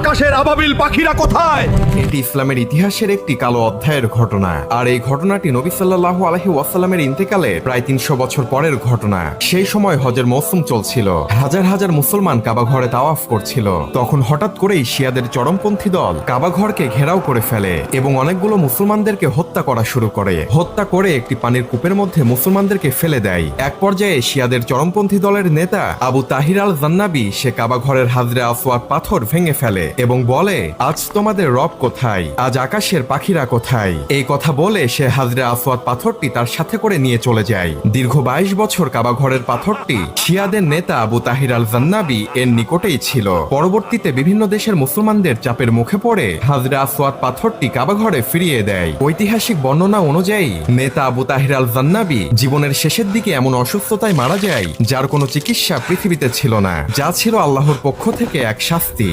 আকাশের আবাবিল পাখিরা কোথায়? এটি ইসলামের ইতিহাসের একটি কালো অধ্যায়ের ঘটনা। আর এই ঘটনাটি নবী সাল্লাল্লাহু আলাইহি ওয়াসাল্লামের ইন্তেকালে প্রায় 300 বছর পরের ঘটনা। সেই সময় হজের মৌসুম চলছিল। হাজার হাজার মুসলমান কাবা ঘরে তাওয়াফ করছিল। তখন হঠাৎ করেই শিয়াদের চরমপন্থী দল কাবা ঘরকে ঘেরাও করে ফেলে এবং অনেকগুলো মুসলমানদেরকে হত্যা করা শুরু করে। হত্যা করে একটি পানির কূপের মধ্যে মুসলমানদেরকে ফেলে দেয়। এক পর্যায়ে শিয়াদের চরমপন্থী দলের নেতা আবু তাহির আল জান্নাবি সে কাবা ঘরের হাজরে আসওয়াদ পাথর ভেঙে ফেলে এবং বলে, আজ তোমাদের রব কোথায়? আজ আকাশের পাখিরা কোথায়? এই কথা বলে সে হাজরে আসওয়াদ পাথরটি তার সাথে করে নিয়ে চলে যায়। দীর্ঘ 22 বছর কাবা ঘরের পাথরটি শিয়াদের নেতা আবু তাহির আল জান্নাবি এর নিকটেই ছিল। পরবর্তীতে বিভিন্ন দেশের মুসলমানদের চাপের মুখে পড়ে হাজরে আসওয়াদ পাথরটি কাবা ঘরে ফিরিয়ে দেয়। ঐতিহাসিক বর্ণনা অনুযায়ী নেতা আবু তাহির আল জান্নাবি জীবনের শেষের দিকে এমন অসুস্থতায় মারা যায় যার কোনো চিকিৎসা পৃথিবীতে ছিল না, যা ছিল আল্লাহর পক্ষ থেকে এক শাস্তি।